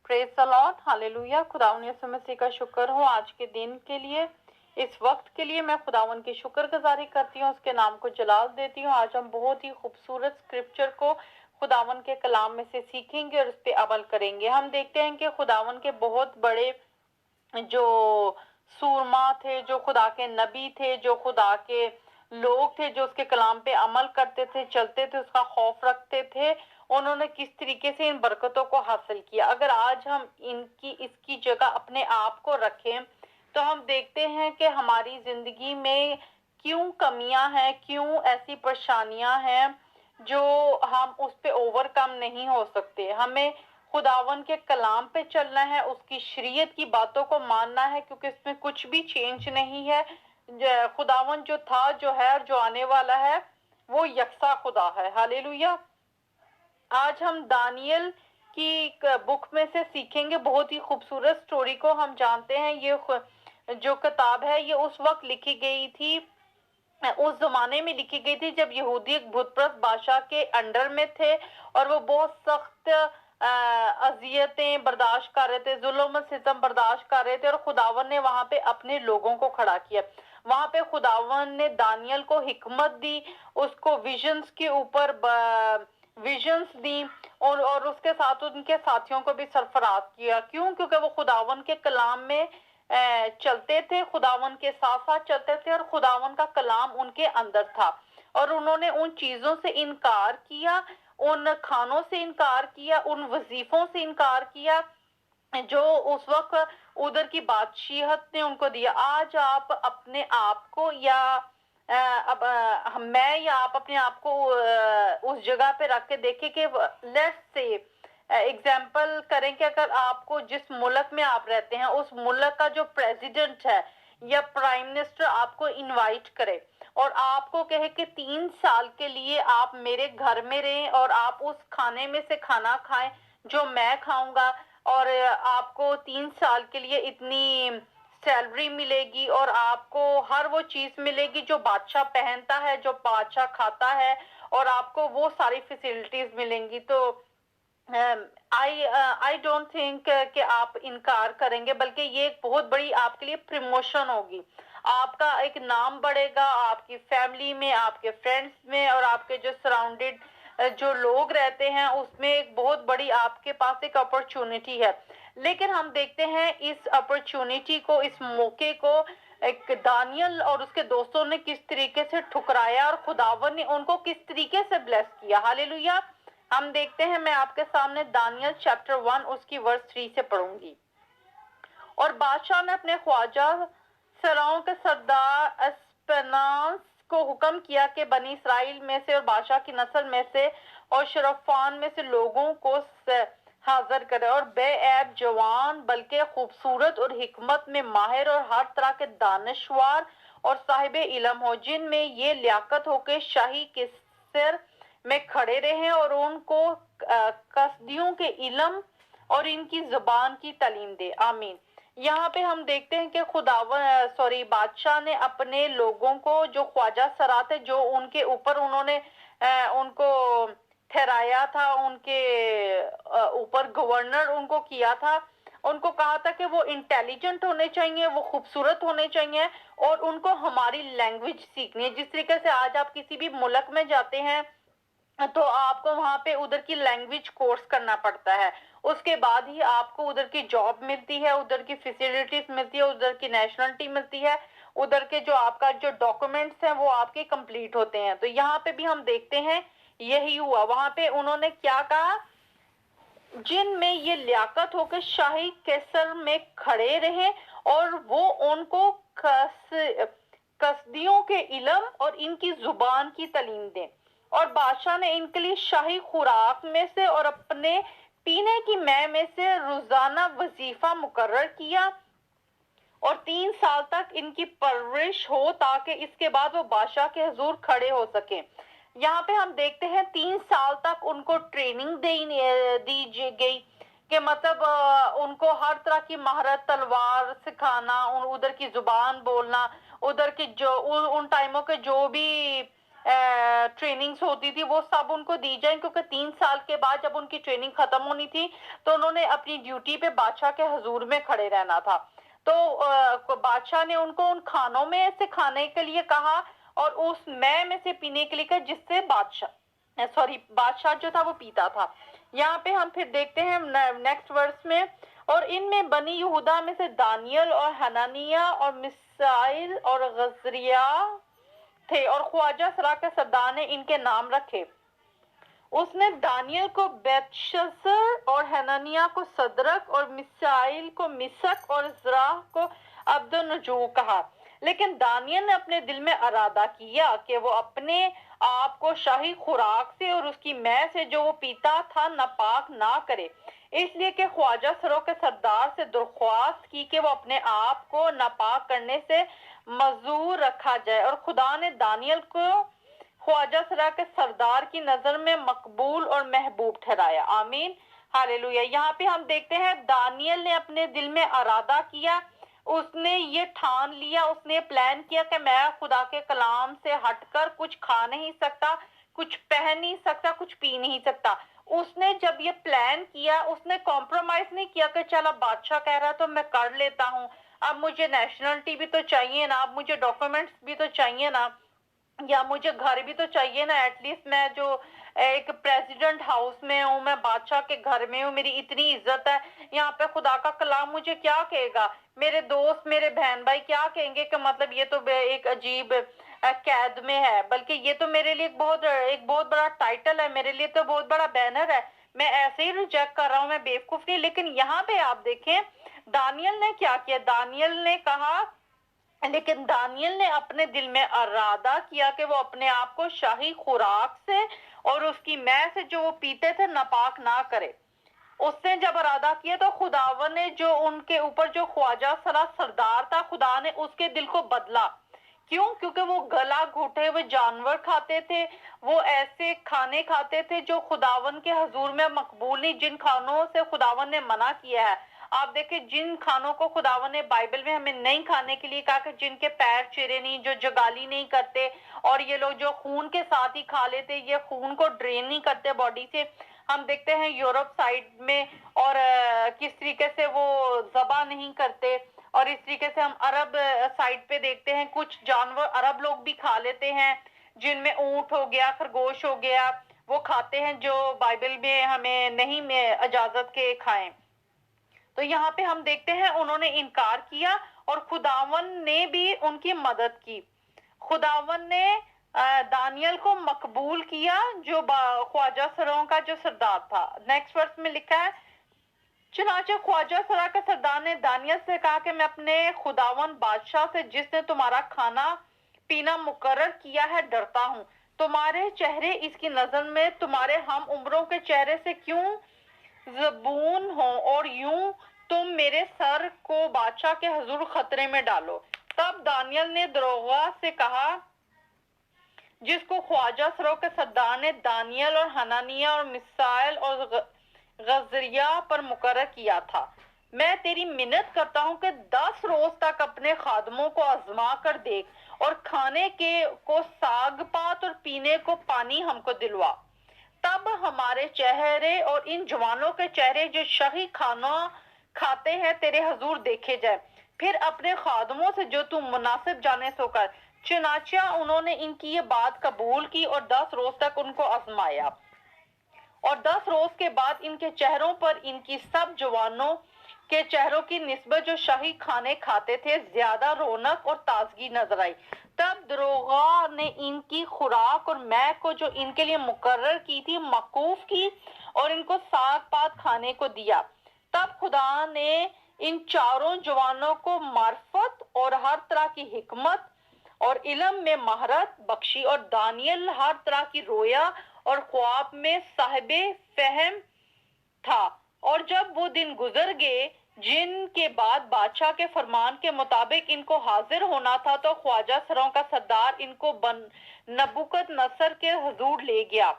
Praise the Lord, hallelujah. खुदावन यीशु मसीह का शुक्र हो आज के दिन के लिए, इस वक्त के लिए मैं खुदावन की शुक्रगुजारी करती हूँ, उसके नाम को जलाल देती हूँ। आज हम बहुत ही खूबसूरत स्क्रिप्चर को खुदावन के कलाम में से सीखेंगे और उस पर अमल करेंगे। हम देखते हैं कि खुदावन के बहुत बड़े जो सूरमा थे, जो खुदा के नबी थे, जो खुदा के लोग थे, जो उसके कलाम पे अमल करते थे, चलते थे, उसका खौफ रखते थे, उन्होंने किस तरीके से इन बरकतों को हासिल किया। अगर आज हम इसकी जगह अपने आप को रखें तो हम देखते हैं कि हमारी जिंदगी में क्यों कमियां हैं, क्यों ऐसी परेशानियां हैं जो हम उस पे ओवरकम नहीं हो सकते। हमें खुदावन के कलाम पे चलना है, उसकी शरीयत की बातों को मानना है, क्योंकि इसमें कुछ भी चेंज नहीं है। खुदावन जो था, जो है और जो आने वाला है, वो यकसा खुदा है। हालेलुया। आज हम दानियल की बुक में से सीखेंगे बहुत ही खूबसूरत स्टोरी को। हम जानते हैं ये जो किताब है ये उस वक्त लिखी गई थी, उस जमाने में लिखी गई थी जब यहूदी एक भूतप्रस्त बादशाह के अंडर में थे और वो बहुत सख्त अजियतें बर्दाश्त कर रहे थे, जुल्म सितम बर्दाश्त कर रहे थे, और खुदावन ने वहां पे अपने लोगों को खड़ा किया। वहां पे खुदावन ने दानियल को हिकमत दी, उसको विजन्स के ऊपर विजन्स दी और उसके साथ उनके साथियों को भी सरफराज किया। क्यों? क्योंकि वो खुदावन के कलाम में चलते थे, खुदावन के साथ साथ चलते थे और खुदावन का कलाम उनके अंदर था। और उन्होंने उन चीजों से इनकार किया, उन खानों से इनकार किया, उन वजीफों से इनकार किया जो उस वक्त उधर की बादशाहत ने उनको दिया। आज आप अपने आप को या मैं या आप अपने आप को उस जगह पे रख के देखें कि लेट्स से एग्जाम्पल करें कि अगर आपको जिस मुल्क में आप रहते हैं उस मुल्क का जो प्रेसिडेंट है या प्राइम मिनिस्टर आपको इनवाइट करे और आपको कहे कि 3 साल के लिए आप मेरे घर में रहें और आप उस खाने में से खाना खाएं जो मैं खाऊंगा, और आपको 3 साल के लिए इतनी सैलरी मिलेगी और आपको हर वो चीज मिलेगी जो बादशाह पहनता है, जो बादशाह खाता है, और आपको वो सारी फैसिलिटीज मिलेंगी। तो आई डोंट थिंक कि आप इनकार करेंगे, बल्कि ये एक बहुत बड़ी आपके लिए प्रमोशन होगी। आपका एक नाम बढ़ेगा आपकी फैमिली में, आपके फ्रेंड्स में, और आपके जो सराउंडेड जो लोग रहते हैं उसमें एक बहुत बड़ी आपके पास एक अपॉर्चुनिटी है। लेकिन हम देखते हैं इस अपॉर्चुनिटी को, इस मौके को एक दानियल और उसके दोस्तों ने किस तरीके से ठुकराया और खुदावन ने उनको किस तरीके से ब्लेस किया। हालेलुया। हम देखते हैं, मैं आपके सामने दानियल चैप्टर 1 उसकी वर्स 3 से पढ़ूंगी। और बादशाह ने अपने ख्वाजा सराओं के सरदार अस्पनास को हुक्म किया कि बनी इसराइल में से और बादशाह की नस्ल में से और शरफान में से लोगों को हाजिर करे, और बेऐब जवान बल्कि खूबसूरत और हिकमत में माहिर और हर तरह के दानश्वर और साहिब इल्म हो, जिनमें ये लियाकत हो के शाही के सिर में खड़े रहे और उनको कसदियों के इल्म और इनकी जुबान की तालीम दे। आमीन। यहाँ पे हम देखते हैं कि बादशाह ने अपने लोगों को जो ख्वाजा सरा थे, जो उनके ऊपर उन्होंने उनको ठहराया था, उनके ऊपर गवर्नर उनको किया था, उनको कहा था कि वो इंटेलिजेंट होने चाहिए, वो खूबसूरत होने चाहिए और उनको हमारी लैंग्वेज सीखनी है। जिस तरीके से आज आप किसी भी मुल्क में जाते हैं तो आपको वहां पे उधर की लैंग्वेज कोर्स करना पड़ता है, उसके बाद ही आपको उधर की जॉब मिलती है, उधर की फैसिलिटीज मिलती है, उधर की नेशनलिटी मिलती है, उधर के जो आपका जो डॉक्यूमेंट्स हैं वो आपके कंप्लीट होते हैं। तो यहाँ पे भी हम देखते हैं यही हुआ। वहां पे उन्होंने क्या कहा, जिनमें ये लियाकत होकर शाही कैसर में खड़े रहे और वो उनको कसदियों के इल्म और इनकी जुबान की तालीम दें। और बादशाह ने इनके लिए शाही खुराक में से और अपने पीने की मैं में से रोजाना वजीफा मुकर्रर किया और 3 साल तक इनकी परवरिश हो ताकि इसके बाद वो बादशाह के हुजूर खड़े हो सके। यहाँ पे हम देखते हैं 3 साल तक उनको ट्रेनिंग दी गई कि मतलब उनको हर तरह की महारत, तलवार सिखाना, उधर की जुबान बोलना, उधर की जो उन टाइमों के जो भी ट्रेनिंग्स होती थी वो सब उनको दी जाए, क्योंकि 3 साल के बाद जब उनकी ट्रेनिंग खत्म होनी थी तो उन्होंने अपनी ड्यूटी पे बादशाह के हुजूर में खड़े रहना था। तो बादशाह ने उनको उन खानों में से खाने के लिए कहा और उस मैं में से पीने के लिए कहा जिससे बादशाह जो था वो पीता था। यहाँ पे हम फिर देखते हैं नेक्स्ट वर्स में, और इनमें बनी यहूदा में से दानियल और हनानिया और मिसाइल और गजरिया थे, और ख्वाजा सरा के सरदार ने इनके नाम रखे। उसने दानियल को बेतशस्सर और हनानिया को सदरक और मिसाइल को मिसक और जराह को अब्दुन्नजू कहा। लेकिन दानियल ने अपने दिल में इरादा किया कि वो अपने आप को शाही खुराक से और उसकी मैं से जो वो पीता था नापाक ना करे, इसलिए कि ख्वाजा सरों के सरदार से दरख्वास्त की कि वो अपने आप को नापाक करने से मजूर रखा जाए, और खुदा ने दानियल को ख्वाजा सरा के सरदार की नजर में मकबूल और महबूब ठहराया। आमीन, हालेलुया। यहाँ पे हम देखते हैं दानियल ने अपने दिल में इरादा किया, उसने ये ठान लिया, उसने प्लान किया कि मैं खुदा के कलाम से हटकर कुछ खा नहीं सकता, कुछ पहन नहीं सकता, कुछ पी नहीं सकता। उसने जब ये प्लान किया उसने कॉम्प्रोमाइज नहीं किया कि चलो बादशाह कह रहा है तो मैं कर लेता हूँ, अब मुझे नेशनलिटी भी तो चाहिए ना, अब मुझे डॉक्यूमेंट्स भी तो चाहिए ना, या मुझे घर भी तो चाहिए ना, एटलीस्ट मैं जो एक प्रेसिडेंट हाउस में हूँ, मैं बादशाह के घर में हूँ, मेरी इतनी इज्जत है, यहाँ पे खुदा का कलाम मुझे क्या कहेगा, मेरे दोस्त मेरे बहन भाई क्या कहेंगे कि मतलब ये तो एक अजीब कैद में है, बल्कि ये तो मेरे लिए एक बहुत बड़ा टाइटल है, मेरे लिए तो बहुत बड़ा बैनर है, मैं ऐसे ही रिजेक्ट कर रहा हूँ, मैं बेवकूफ नहीं। लेकिन यहाँ पे आप देखें दानियल ने क्या किया, लेकिन दानियल ने अपने दिल में इरादा किया कि वो अपने आप को शाही खुराक से और उसकी मैं से जो वो पीते थे नापाक ना करे। उसने जब इरादा किया तो खुदावन ने जो उनके ऊपर जो ख्वाजा सरा सरदार था, खुदा ने उसके दिल को बदला। क्यों? क्योंकि वो गला घुटे हुए जानवर खाते थे, वो ऐसे खाने खाते थे जो खुदावन के हजूर में मकबूल नहीं, जिन खानों से खुदावन ने मना किया है। आप देखें जिन खानों को खुदावन ने बाइबल में हमें नहीं खाने के लिए कहा कि जिनके पैर चिरे नहीं, जो जगाली नहीं करते, और ये लोग जो खून के साथ ही खा लेते, ये खून को ड्रेन नहीं करते बॉडी से। हम देखते हैं यूरोप साइड में और किस तरीके से वो ज़बा नहीं करते, और इस तरीके से हम अरब साइड पे देखते हैं कुछ जानवर अरब लोग भी खा लेते हैं, जिनमें ऊंट हो गया, खरगोश हो गया, वो खाते हैं जो बाइबल में हमें नहीं में इजाजत के खाएं। तो यहाँ पे हम देखते हैं उन्होंने इनकार किया और खुदावन ने भी उनकी मदद की। खुदावन ने दानियल को मकबूल किया जो ख्वाजा सरों का जो सरदार था। नेक्स्ट वर्स में लिखा है, चुनाचे ख्वाजा सरा के सरदार ने दानियल से कहा कि मैं अपने खुदावन बादशाह से जिसने तुम्हारा खाना पीना मुकर्रर किया है डरता हूँ। तुम्हारे चेहरे इसकी नजर में तुम्हारे हम उम्रों के चेहरे से क्यों ज़बून हो, और यूं तुम मेरे सर को बादशाह के हुजूर खतरे में डालो। तब दानियल ने दरोगा से कहा जिसको ख्वाजा सरों के सरदार ने दानियल और हनानिया और मिसाइल और गजरिया पर मुकर्रर किया था, मैं तेरी मिन्नत करता हूं कि 10 रोज तक अपने खादमों को आजमा कर देख, और खाने के को साग पात और पीने को पानी हमको दिलवा। तब हमारे चेहरे और इन जवानों के चेहरे जो शाही खाना खाते हैं तेरे हुजूर देखे जाए, फिर अपने खादमों से जो तू मुनासिब जाने सो कर। चुनाचा उन्होंने इनकी ये बात कबूल की और 10 रोज तक उनको आजमाया, और 10 रोज के बाद इनके चेहरों पर इनकी सब जवानों के चेहरों की निस्बत जो शाही खाने खाते थे ज्यादा रौनक और ताजगी नजर आई। तब दरोगा ने इनकी खुराक और मैं को जो इनके लिए मुकर्रर की थी मकूफ की और इनको साग पात खाने को दिया। तब खुदा ने इन चारों जवानों को मार्फत और हर तरह की हिकमत और इल्म में महारत बख्शी, और दानियल हर तरह की रोया और ख्वाब में साहिबे फहम था। और जब वो दिन गुजर गए जिनके बाद बादशाह के फरमान के मुताबिक इनको हाजिर होना था, तो ख्वाजा सरों का सरदार इनको नबुकत नसर के हुजूर ले गया,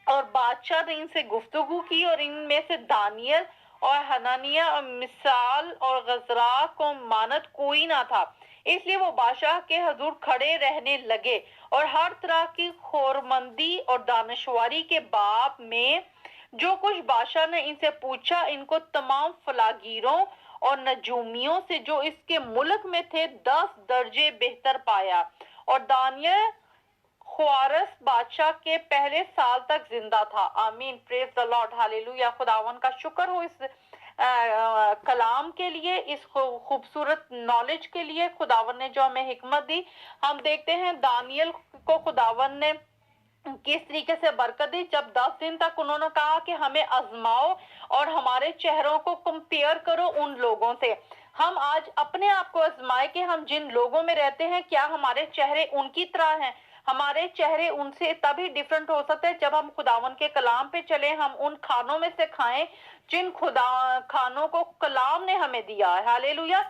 और बादशाह ने इनसे गुफ्तगू की, और इनमें से दानियल और हनानिया और मिसाल और गजरा को मानत कोई ना था। इसलिए वो बादशाह के हजूर खड़े रहने लगे और हर तरह की खोरमंदी और दानशवारी के बाब में जो कुछ बादशाह ने इनसे पूछा, इनको तमाम फलागीरों और नजूमियों से जो इसके मुल्क में थे 10 दर्जे बेहतर पाया। और दानियल ख्वारस बादशाह के पहले साल तक जिंदा था। आमीन, प्रेज द लॉर्ड, हालेलुया। खुदावन का शुक्र हो इस कलाम के लिए, इस खूबसूरत नॉलेज के लिए। खुदावन ने जो हमें हिकमत दी, हम देखते हैं दानियल को खुदावन ने किस तरीके से बरकत दी। जब 10 दिन तक उन्होंने कहा कि हमें आजमाओ और हमारे चेहरों को कंपेयर करो उन लोगों से। हम आज अपने आप को आजमाए कि हम जिन लोगों में रहते हैं क्या हमारे चेहरे उनकी तरह हैं। हमारे चेहरे उनसे तभी डिफरेंट हो सकते हैं जब हम खुदावन के कलाम पे चले, हम उन खानों में से खाएं जिन खानों को कलाम ने हमें दिया है। हालेलुया।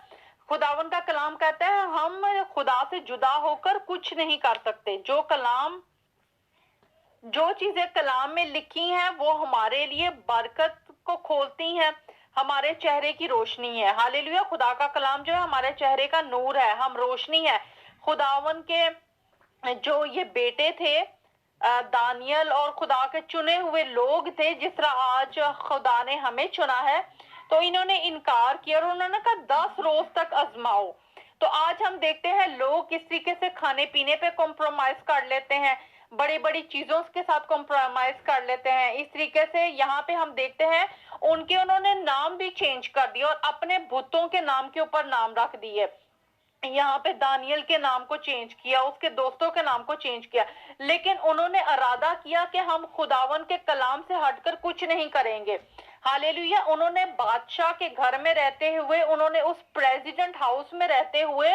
खुदावन का कलाम कहता है हम खुदा से जुदा होकर कुछ नहीं कर सकते। जो चीजें कलाम में लिखी हैं वो हमारे लिए बरकत को खोलती हैं, हमारे चेहरे की रोशनी है। हालेलुया। खुदा का कलाम जो है हमारे चेहरे का नूर है, हम रोशनी है। खुदावन के जो ये बेटे थे दानियल और खुदा के चुने हुए लोग थे, जिस तरह आज खुदा ने हमें चुना है, तो इन्होंने इनकार किया और उन्होंने कहा 10 रोज तक आजमाओ। तो आज हम देखते हैं लोग किस तरीके से खाने पीने पे कॉम्प्रोमाइज कर लेते हैं, बड़ी बड़ी चीजों के साथ कॉम्प्रोमाइज कर लेते हैं। इस तरीके से यहाँ पे हम देखते हैं उन्होंने नाम भी चेंज कर दिया और अपने बुतों के नाम के ऊपर नाम रख दिए। यहाँ पे दानियल के नाम को चेंज किया, उसके दोस्तों के नाम को चेंज किया, लेकिन उन्होंने इरादा किया कि हम खुदावन के कलाम से हटकर कुछ नहीं करेंगे। हालेलुया। उन्होंने बादशाह के घर में रहते हुए, उन्होंने उस प्रेसिडेंट हाउस में रहते हुए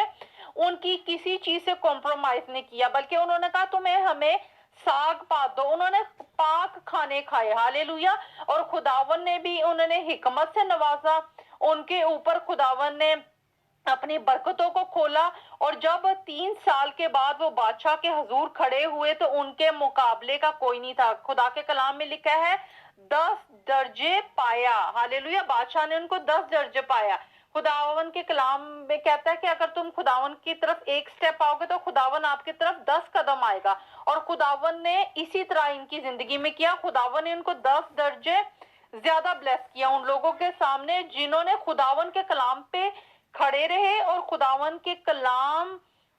उनकी किसी चीज से कॉम्प्रोमाइज नहीं किया, बल्कि उन्होंने कहा तुम्हें हमें साग पात दो। उन्होंने पाक खाने खाए। हालेलुया। और खुदावन ने भी उन्होंने हिकमत से नवाजा, उनके ऊपर खुदावन ने अपनी बरकतों को खोला। और जब 3 साल के बाद वो बादशाह के हजूर खड़े हुए तो उनके मुकाबले का कोई नहीं था। खुदा के कलाम में लिखा है 10 दर्जे पाया। हालेलुया। बादशाह ने उनको 10 दर्जे पाया। खुदावन के कलाम में कहता है कि अगर तुम खुदावन की तरफ एक स्टेप आओगे तो खुदावन आपकी तरफ 10 कदम आएगा। और खुदावन ने इसी तरह इनकी जिंदगी में किया। खुदावन ने उनको 10 दर्जे ज्यादा ब्लेस किया उन लोगों के सामने जिन्होंने खुदावन के कलाम पे खड़े रहे और खुदावन के कलाम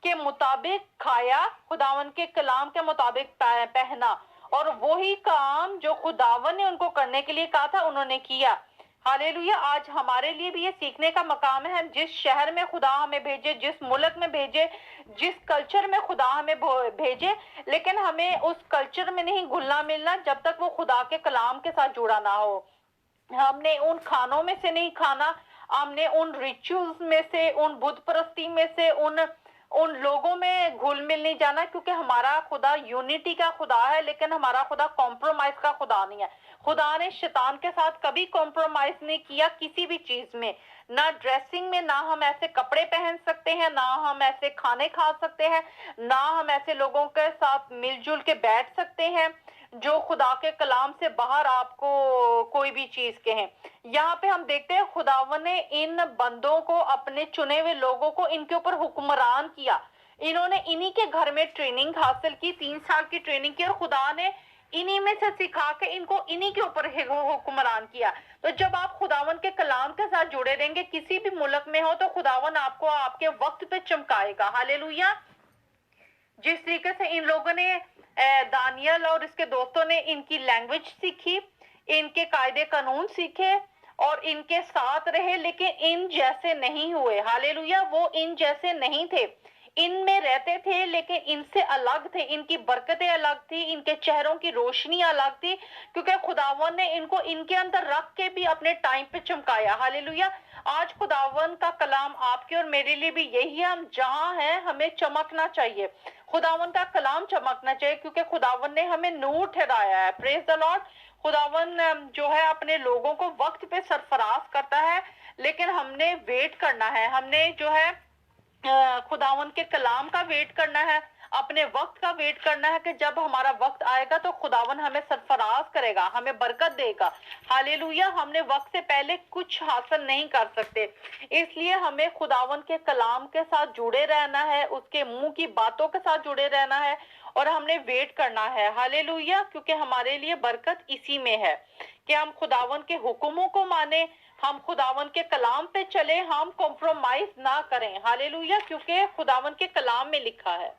के मुताबिक खाया, खुदावन के कलाम के मुताबिक पहना, और वही काम जो खुदावन ने उनको करने के लिए कहा था उन्होंने किया। हालेलुया। आज हमारे लिए भी ये सीखने का मकाम है। हम जिस शहर में खुदा हमें भेजे, जिस मुल्क में भेजे, जिस कल्चर में खुदा हमें भेजे, लेकिन हमें उस कल्चर में नहीं घुलना मिलना जब तक वो खुदा के कलाम के साथ जुड़ा ना हो। हमने उन खानों में से नहीं खाना, हमने उन रिचुअल्स में से, उन बुत परस्ती में से, उन लोगों में घुल मिल नहीं जाना, क्योंकि हमारा खुदा यूनिटी का खुदा है, लेकिन हमारा खुदा कॉम्प्रोमाइज का खुदा नहीं है। खुदा ने शैतान के साथ कभी कॉम्प्रोमाइज नहीं किया किसी भी चीज में, ना ड्रेसिंग में, ना हम ऐसे कपड़े पहन सकते हैं, ना हम ऐसे खाने खा सकते हैं, ना हम ऐसे लोगों के साथ मिलजुल के बैठ सकते हैं जो खुदा के कलाम से बाहर आपको कोई भी चीज कहें। यहाँ पे हम देखते हैं खुदावन ने इन बंदों को, अपने चुने हुए लोगों को इनके ऊपर हुक्मरान किया। इन्होंने इन्हीं के घर में ट्रेनिंग हासिल की, 3 साल की ट्रेनिंग की, और खुदा ने इन्हीं में से सिखा के इनको इन्हीं के ऊपर हुक्मरान किया। तो जब आप खुदावन के कलाम के साथ जुड़े रहेंगे, किसी भी मुल्क में हो, तो खुदावन आपको आपके वक्त पे चमकाएगा। हालेलुया। जिस तरीके से इन लोगों ने, दानियल और इसके दोस्तों ने इनकी लैंग्वेज सीखी, इनके कायदे कानून सीखे और इनके साथ रहे, लेकिन इन जैसे नहीं हुए। हालेलुया। वो इन जैसे नहीं थे, इनमें रहते थे लेकिन इनसे अलग थे, इनकी बरकतें अलग थी, इनके चेहरों की रोशनी अलग थी, क्योंकि खुदावन ने इनको इनके अंदर रख के भी अपने टाइम पे चमकाया। हालेलुया। आज खुदावन का कलाम आपके और मेरे लिए भी यही है, हम जहां हैं हमें चमकना चाहिए, खुदावन का कलाम चमकना चाहिए, क्योंकि खुदावन ने हमें नूर ठहराया है। Praise the Lord. खुदावन जो है अपने लोगों को वक्त पे सरफराज करता है, लेकिन हमने वेट करना है, हमने जो है खुदावन के कलाम का वेट करना है, اپنے وقت کا ویٹ کرنا ہے کہ جب ہمارا وقت آئے گا تو خداون ہمیں سرفراز کرے گا، ہمیں برکت دے گا۔ ہالےلویا، ہم نے وقت سے پہلے کچھ حاصل نہیں کر سکتے، اس لیے ہمیں خداون کے کلام کے ساتھ جڑے رہنا ہے، اس کے منہ کی باتوں کے ساتھ جڑے رہنا ہے، اور ہم نے ویٹ کرنا ہے۔ ہالےلویا، کیونکہ ہمارے لیے برکت اسی میں ہے کہ ہم خداون کے حکموں کو مانیں، ہم خداون کے کلام پہ چلیں، ہم کمپرومائز نہ کریں۔ ہالےلویا، کیونکہ خداون کے کلام میں لکھا ہے۔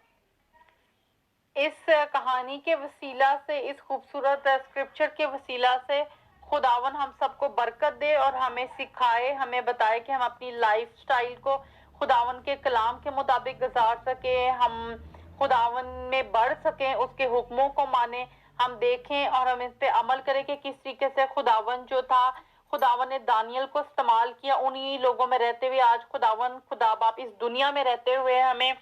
اس کہانی کے وسیلہ سے، اس خوبصورت اسکرپچر کے وسیلہ سے خداون ہم سب کو برکت دے اور ہمیں سکھائے، ہمیں بتائے کہ ہم اپنی لائف سٹائل کو خداون کے کلام کے مطابق گزار سکیں، ہم خداون میں بڑھ سکیں، اس کے حکموں کو مانیں، ہم دیکھیں اور ہم اس پہ عمل کریں کہ کس طریقے سے خداون جو تھا، خداون نے دانیل کو استعمال کیا انہی لوگوں میں رہتے ہوئے۔ آج خداون خدا باپ اس دنیا میں رہتے ہوئے ہمیں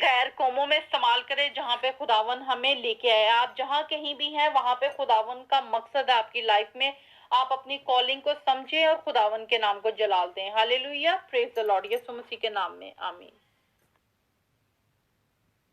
غیر قوموں میں استعمال کرے، جہاں پہ خداون ہمیں لے کے آئے۔ آپ جہاں کہیں بھی ہیں وہاں پہ خداون کا مقصد ہے آپ کی لائف میں، آپ اپنی کالنگ کو سمجھیں اور خداون کے نام کو جلال دیں۔ ہالےلویا، پریز دی لارڈ، یسوع مسیح کے نام میں آمین۔